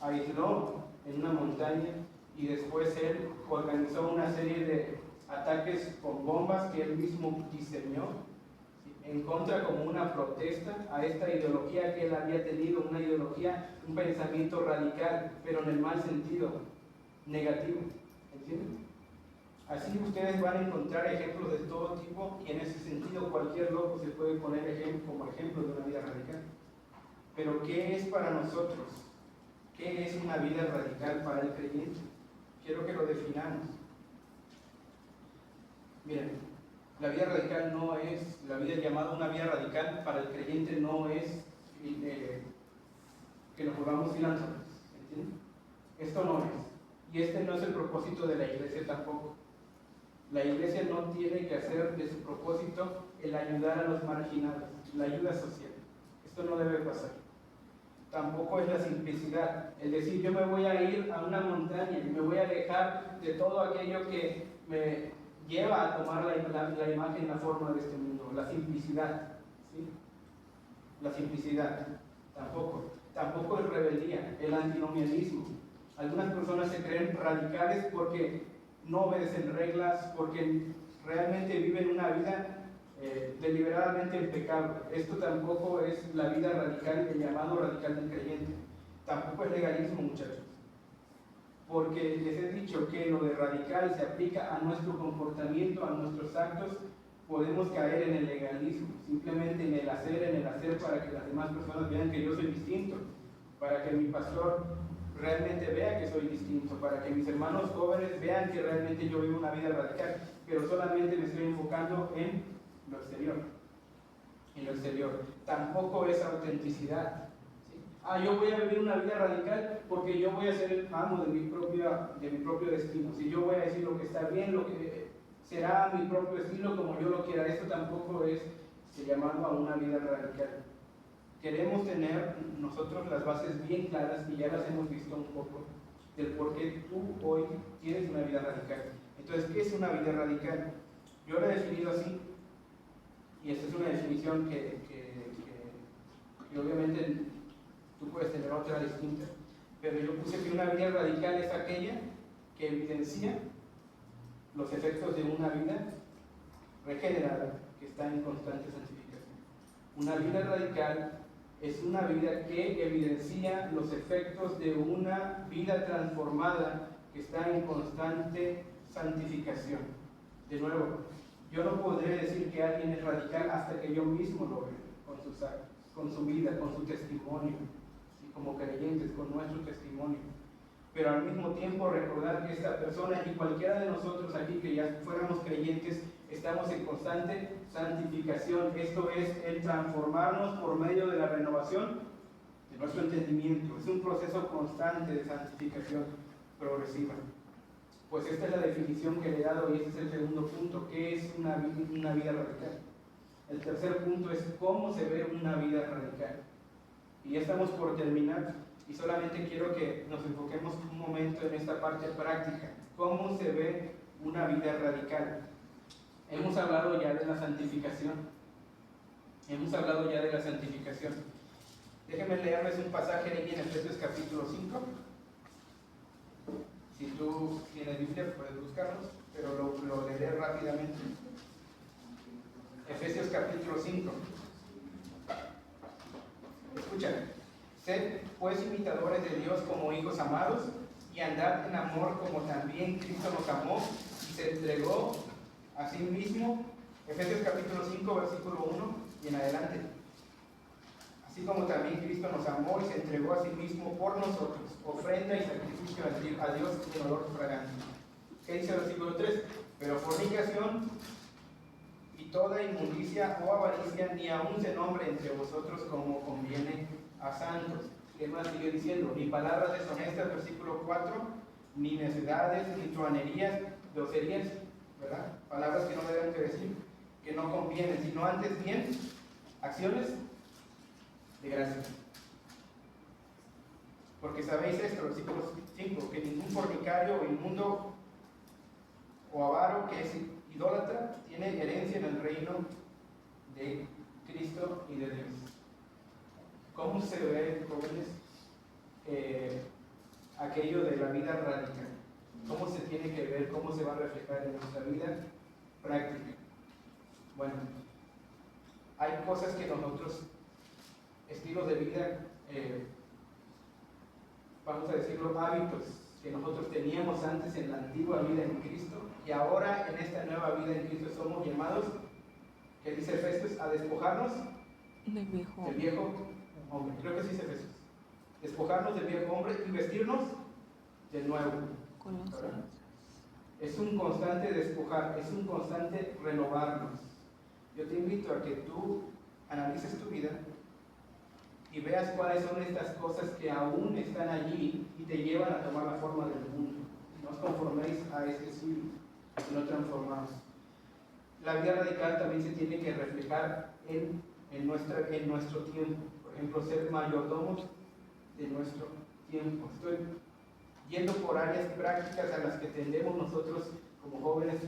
aisló en una montaña y después él organizó una serie de ataques con bombas que él mismo diseñó, ¿sí? En contra, como una protesta a esta ideología que él había tenido, una ideología, un pensamiento radical, pero en el mal sentido, negativo. ¿Entienden? Así ustedes van a encontrar ejemplos de todo tipo, y en ese sentido cualquier loco se puede poner como ejemplo de una vida radical. Pero ¿qué es para nosotros? ¿Qué es una vida radical para el creyente? Quiero que lo definamos. Miren, la vida radical no es, la vida llamada una vida radical para el creyente no es que nos volvamos filántropos, ¿entienden? Esto no es. Y este no es el propósito de la iglesia tampoco. La iglesia no tiene que hacer de su propósito el ayudar a los marginados, la ayuda social. Esto no debe pasar. Tampoco es la simplicidad, el decir yo me voy a ir a una montaña y me voy a alejar de todo aquello que me lleva a tomar la imagen, la forma de este mundo. La simplicidad, ¿sí? La simplicidad, tampoco es rebeldía, el antinomianismo. Algunas personas se creen radicales porque no obedecen reglas, porque realmente viven una vida deliberadamente en pecado. Esto tampoco es la vida radical, el llamado radical del creyente. Tampoco es legalismo, muchachos. Porque les he dicho que lo de radical se aplica a nuestro comportamiento, a nuestros actos. Podemos caer en el legalismo, simplemente en el hacer para que las demás personas vean que yo soy distinto, para que mi pastor realmente vea que soy distinto, para que mis hermanos jóvenes vean que realmente yo vivo una vida radical, pero solamente me estoy enfocando en lo exterior. Tampoco es autenticidad, ¿sí? Yo voy a vivir una vida radical porque yo voy a ser el amo de mi propio destino. Si yo voy a decir lo que está bien, lo que será mi propio estilo como yo lo quiera. Esto tampoco es llamado a una vida radical. Queremos tener nosotros las bases bien claras, y ya las hemos visto un poco, del por qué tú hoy tienes una vida radical. Entonces, ¿qué es una vida radical? Yo lo he definido así, y esta es una definición que obviamente tú puedes tener otra distinta, pero yo puse que una vida radical es aquella que evidencia los efectos de una vida regenerada que está en constante santificación. Una vida radical es una vida que evidencia los efectos de una vida transformada que está en constante santificación. De nuevo, yo no podré decir que alguien es radical hasta que yo mismo lo vea con sus actos, con su vida, con su testimonio, ¿sí? como creyentes, con nuestro testimonio. Pero al mismo tiempo recordar que esta persona y cualquiera de nosotros aquí que ya fuéramos creyentes, estamos en constante santificación. Esto es el transformarnos por medio de la renovación de nuestro entendimiento. Es un proceso constante de santificación progresiva. Pues esta es la definición que le he dado y este es el segundo punto. ¿Qué es una vida radical? El tercer punto es cómo se ve una vida radical. Y ya estamos por terminar y solamente quiero que nos enfoquemos un momento en esta parte práctica. ¿Cómo se ve una vida radical? Hemos hablado ya de la santificación. Déjenme leerles un pasaje ahí en Efesios capítulo 5. Si tú tienes Biblia puedes buscarlos, pero lo leeré rápidamente. Efesios capítulo 5. Escucha. Sed pues imitadores de Dios como hijos amados y andad en amor como también Cristo nos amó y se entregó a sí mismo. Efesios capítulo 5 versículo 1 y en adelante. Así como también Cristo nos amó y se entregó a sí mismo por nosotros, ofrenda y sacrificio a Dios en olor fragante. ¿Qué dice el versículo 3? Pero fornicación y toda inmundicia o avaricia ni aun se nombre entre vosotros como conviene a santos. ¿Qué más sigue diciendo? Ni palabras deshonestas, versículo 4, ni necedades, ni truanerías, groserías, ¿verdad? Palabras que no deben de decir, que no convienen, sino antes bien, acciones de gracia. Porque sabéis esto, versículo 5, que ningún fornicario o inmundo o avaro que es idólatra tiene herencia en el reino de Cristo y de Dios. ¿Cómo se ve, jóvenes, aquello de la vida radical? ¿Cómo se tiene que ver? ¿Cómo se va a reflejar en nuestra vida práctica? Bueno, hay cosas que nosotros, estilos de vida, vamos a decirlo, hábitos que nosotros teníamos antes en la antigua vida en Cristo y ahora en esta nueva vida en Cristo somos llamados, ¿qué dice Efesios? A despojarnos del viejo hombre. Creo que sí dice Efesios. Despojarnos del viejo hombre y vestirnos del nuevo. Es un constante despojar, es un constante renovarnos. Yo te invito a que tú analices tu vida y veas cuáles son estas cosas que aún están allí y te llevan a tomar la forma del mundo. No os conforméis a este siglo, sino transformaos. La vida radical también se tiene que reflejar en nuestro tiempo. Por ejemplo, ser mayordomos de nuestro tiempo. Estoy yendo por áreas prácticas a las que tendemos nosotros como jóvenes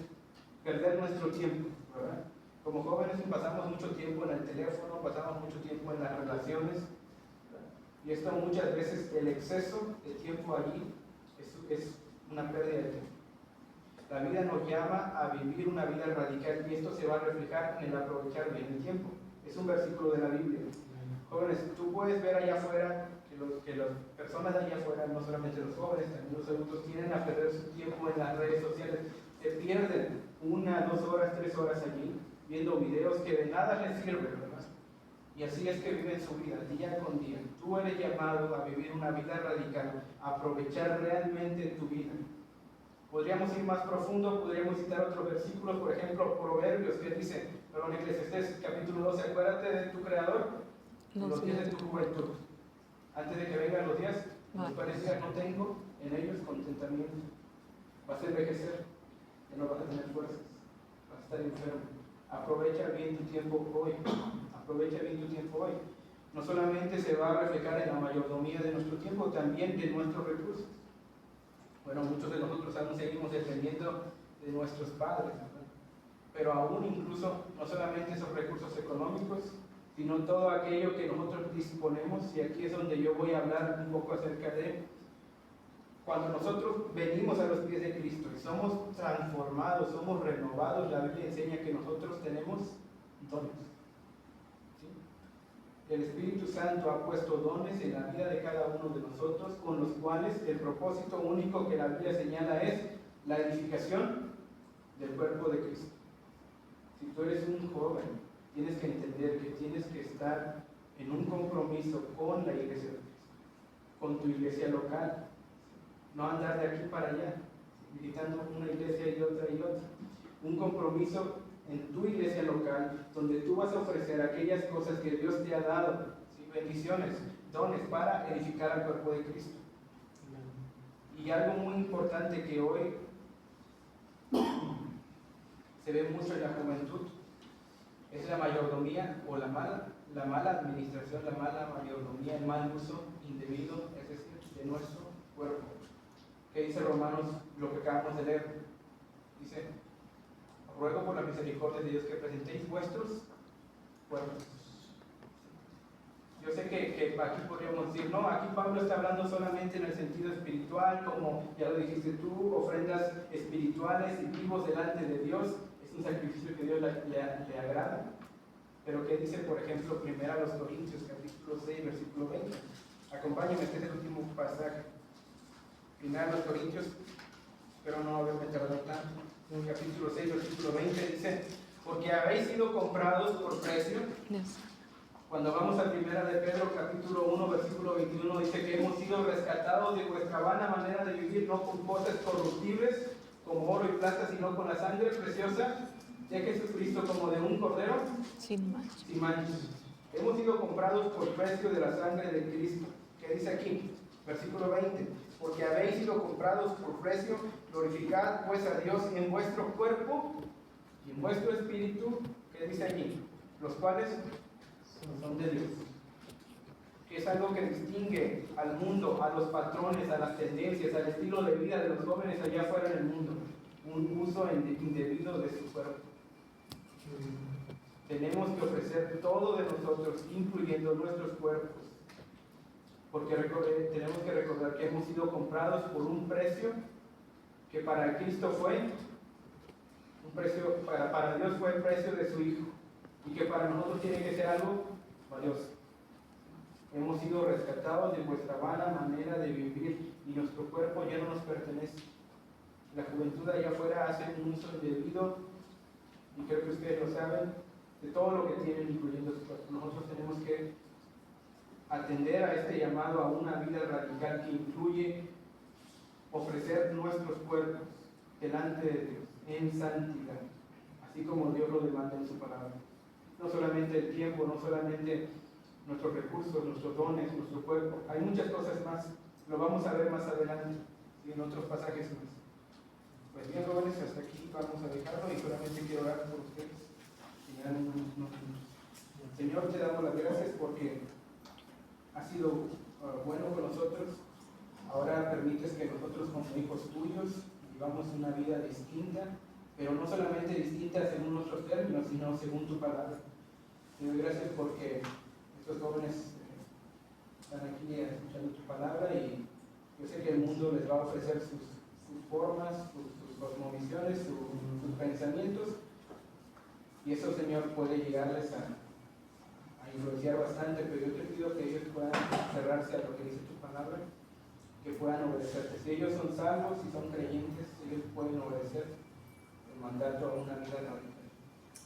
perder nuestro tiempo, ¿verdad? Como jóvenes pasamos mucho tiempo en el teléfono, pasamos mucho tiempo en las relaciones, ¿verdad? Y esto muchas veces, el exceso de tiempo allí es una pérdida de tiempo. La vida nos llama a vivir una vida radical y esto se va a reflejar en el aprovechar bien el tiempo. Es un versículo de la Biblia. Jóvenes, tú puedes ver allá afuera que las personas de allá afuera, no solamente los jóvenes, también los adultos, tienden a perder su tiempo en las redes sociales. Se pierden 1, 2 horas, 3 horas allí viendo videos que de nada les sirven, ¿verdad? Y así es que viven su vida día con día. Tú eres llamado a vivir una vida radical, a aprovechar realmente tu vida. Podríamos ir más profundo, podríamos citar otros versículos, por ejemplo, Proverbios, que dice, perdón, Eclesiastés capítulo 12, acuérdate de tu Creador en los días de tu juventud, antes de que vengan los días, los cuales ya no tengo en ellos contentamiento. Vas a envejecer, ya no vas a tener fuerzas, vas a estar enfermo. Aprovecha bien tu tiempo hoy, aprovecha bien tu tiempo hoy. No solamente se va a reflejar en la mayordomía de nuestro tiempo, también de nuestros recursos. Bueno, muchos de nosotros aún seguimos dependiendo de nuestros padres, ¿verdad? Pero aún incluso, no solamente esos recursos económicos, sino todo aquello que nosotros disponemos, y aquí es donde yo voy a hablar un poco acerca de cuando nosotros venimos a los pies de Cristo y somos transformados, somos renovados, la Biblia enseña que nosotros tenemos dones. ¿Sí? El Espíritu Santo ha puesto dones en la vida de cada uno de nosotros, con los cuales el propósito único que la Biblia señala es la edificación del cuerpo de Cristo. Si tú eres un joven, tienes que entender que tienes que estar en un compromiso con la iglesia de Cristo. con tu iglesia local. No andar de aquí para allá, visitando una iglesia y otra y otra. Un compromiso en tu iglesia local, donde tú vas a ofrecer aquellas cosas que Dios te ha dado, ¿sí? Bendiciones, dones para edificar al cuerpo de Cristo. Y algo muy importante que hoy se ve mucho en la juventud es la mayordomía o la mala administración, la mala mayordomía, el mal uso indebido, es decir, de nuestro cuerpo. ¿Qué dice Romanos, lo que acabamos de leer? Dice: ruego por la misericordia de Dios que presentéis vuestros cuerpos. Yo sé que aquí podríamos decir, no, aquí Pablo está hablando solamente en el sentido espiritual, como ya lo dijiste tú, ofrendas espirituales y vivos delante de Dios, es un sacrificio que Dios le agrada. Pero ¿qué dice, por ejemplo, 1 Corintios, capítulo 6, versículo 20? Acompáñenme, este es el último pasaje. 1 Corintios, pero no voy a meterlo tanto. En el capítulo 6, versículo 20 dice: porque habéis sido comprados por precio. Cuando vamos a 1 de Pedro, capítulo 1, versículo 21, dice que hemos sido rescatados de vuestra vana manera de vivir, no con cosas corruptibles, como oro y plata, sino con la sangre preciosa de Jesucristo, como de un cordero Sin mancha. sin manchas. Hemos sido comprados por precio de la sangre de Cristo. ¿Qué dice aquí? Versículo 20. Porque habéis sido comprados por precio, glorificad pues a Dios en vuestro cuerpo y en vuestro espíritu. ¿Qué dice allí? Los cuales son de Dios. Que es algo que distingue al mundo, a los patrones, a las tendencias, al estilo de vida de los jóvenes allá afuera en el mundo. Un uso indebido de su cuerpo. Tenemos que ofrecer todo de nosotros, incluyendo nuestros cuerpos. Porque tenemos que recordar que hemos sido comprados por un precio que para Cristo fue un precio, para Dios fue el precio de su Hijo, y que para nosotros tiene que ser algo valioso. Hemos sido rescatados de vuestra vana manera de vivir, y nuestro cuerpo ya no nos pertenece. La juventud allá afuera hace un uso indebido, y creo que ustedes lo saben, de todo lo que tienen, incluyendo su cuerpo. Nosotros tenemos que atender a este llamado a una vida radical que incluye ofrecer nuestros cuerpos delante de Dios en santidad, así como Dios lo demanda en su palabra. No solamente el tiempo, no solamente nuestros recursos, nuestros dones, nuestro cuerpo, hay muchas cosas más, lo vamos a ver más adelante y en otros pasajes más. Pues bien, jóvenes, hasta aquí vamos a dejarlo y solamente quiero orar por ustedes. Señor, te damos las gracias porque has sido bueno con nosotros. Ahora permites que nosotros como hijos tuyos vivamos una vida distinta, pero no solamente distinta según nuestros términos, sino según tu palabra. Te doy gracias porque estos jóvenes están aquí escuchando tu palabra, y yo sé que el mundo les va a ofrecer sus formas, sus cosmovisiones, sus pensamientos, y eso, Señor, puede llegarles a influenciar bastante, pero yo te pido que ellos puedan cerrarse a lo que dice tu palabra, que puedan obedecerte. Si ellos son salvos, si son creyentes, ellos pueden obedecer el mandato a una vida radical.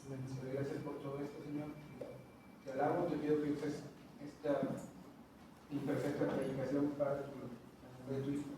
Te doy gracias por todo esto, Señor. Te alabo, te pido que uses esta imperfecta predicación para tu nombre de tu Hijo.